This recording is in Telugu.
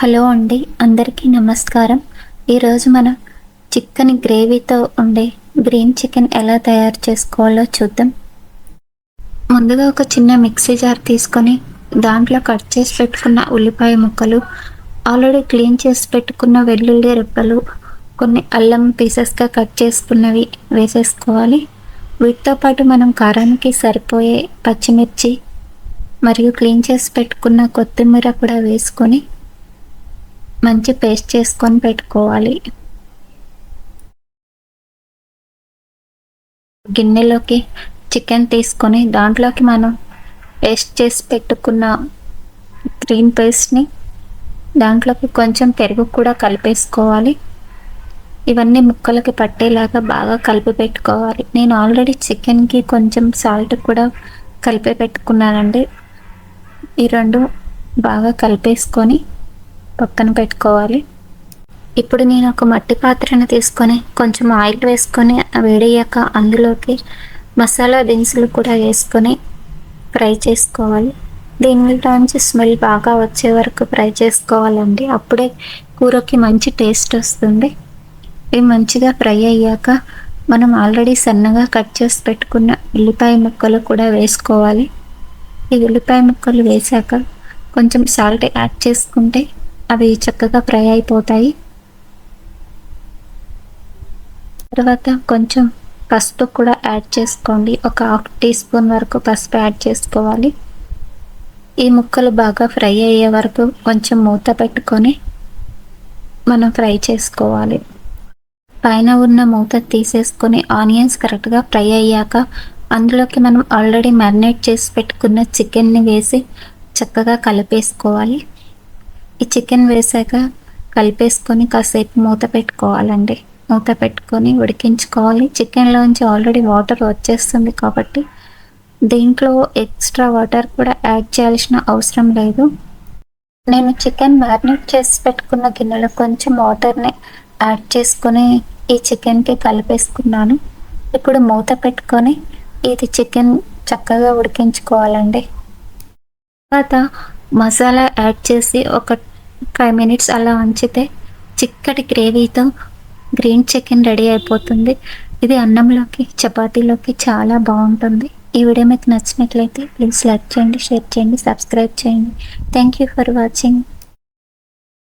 హలో అండి, అందరికీ నమస్కారం. ఈరోజు మనం చికెన్ గ్రేవీతో ఉండే గ్రీన్ చికెన్ ఎలా తయారు చేసుకోవాలో చూద్దాం. ముందుగా ఒక చిన్న మిక్సీ జార్ తీసుకొని దాంట్లో కట్ చేసి పెట్టుకున్న ఉల్లిపాయ ముక్కలు, ఆల్రెడీ క్లీన్ చేసి పెట్టుకున్న వెల్లుల్లి రెబ్బలు, కొన్ని అల్లం పీసెస్గా కట్ చేసుకున్నవి వేసేసుకోవాలి. వీటితో పాటు మనం కారానికి సరిపోయే పచ్చిమిర్చి మరియు క్లీన్ చేసి పెట్టుకున్న కొత్తిమీర కూడా వేసుకొని మంచి పేస్ట్ చేసుకొని పెట్టుకోవాలి. గిన్నెలోకి చికెన్ తీసుకొని దాంట్లోకి మనం పేస్ట్ చేసి పెట్టుకున్న గ్రీన్ పేస్ట్ని దాంట్లోకి కొంచెం పెరుగు కూడా కలిపేసుకోవాలి. ఇవన్నీ ముక్కలకి పట్టేలాగా బాగా కలిపి పెట్టుకోవాలి. నేను ఆల్రెడీ చికెన్కి కొంచెం సాల్ట్ కూడా కలిపి పెట్టుకున్నానండి. ఈ రెండు బాగా కలిపేసుకొని పక్కన పెట్టుకోవాలి. ఇప్పుడు నేను ఒక మట్టి పాత్రను తీసుకొని కొంచెం ఆయిల్ వేసుకొని వేడయ్యాక అందులోకి మసాలా దినుసులు కూడా వేసుకొని ఫ్రై చేసుకోవాలి. దీనిలోంచి స్మెల్ బాగా వచ్చే వరకు ఫ్రై చేసుకోవాలండి. అప్పుడే కూరకి మంచి టేస్ట్ వస్తుంది. ఇవి మంచిగా ఫ్రై అయ్యాక మనం ఆల్రెడీ సన్నగా కట్ చేసి పెట్టుకున్న ఉల్లిపాయ ముక్కలు కూడా వేసుకోవాలి. ఈ ఉల్లిపాయ ముక్కలు వేసాక కొంచెం సాల్ట్ యాడ్ చేసుకుంటే అవి చక్కగా ఫ్రై అయిపోతాయి. తర్వాత కొంచెం పసుపు కూడా యాడ్ చేసుకోండి. ఒక 1/2 టీ స్పూన్ వరకు పసుపు యాడ్ చేసుకోవాలి. ఈ ముక్కలు బాగా ఫ్రై అయ్యే వరకు కొంచెం మూత పెట్టుకొని మనం ఫ్రై చేసుకోవాలి. పైన ఉన్న మూత తీసేసుకొని ఆనియన్స్ కరెక్ట్గా ఫ్రై అయ్యాక అందులోకి మనం ఆల్రెడీ మ్యారినేట్ చేసి పెట్టుకున్న చికెన్ని వేసి చక్కగా కలిపేసుకోవాలి. ఈ చికెన్ వేసాక కలిపేసుకొని కాసేపు మూత పెట్టుకోవాలండి. మూత పెట్టుకొని ఉడికించుకోవాలి. చికెన్లోంచి ఆల్రెడీ వాటర్ వచ్చేస్తుంది కాబట్టి దీంట్లో ఎక్స్ట్రా వాటర్ కూడా యాడ్ చేయాల్సిన అవసరం లేదు. నేను చికెన్ మ్యారినేట్ చేసి పెట్టుకున్న గిన్నెలో కొంచెం వాటర్ని యాడ్ చేసుకొని ఈ చికెన్కి కలిపేసుకున్నాను. ఇప్పుడు మూత పెట్టుకొని ఇది చికెన్ చక్కగా ఉడికించుకోవాలండి. తర్వాత మసాలా యాడ్ చేసి ఒక 5 మినిట్స్ అలా ఉంచితే చిక్కటి గ్రేవీతో గ్రీన్ చికెన్ రెడీ అయిపోతుంది. ఇది అన్నంలోకి చపాతీలోకి చాలా బాగుంటుంది. ఈ వీడియో మీకు నచ్చినట్లయితే ప్లీజ్ లైక్ చేయండి, షేర్ చేయండి, సబ్స్క్రైబ్ చేయండి. Thank you for watching.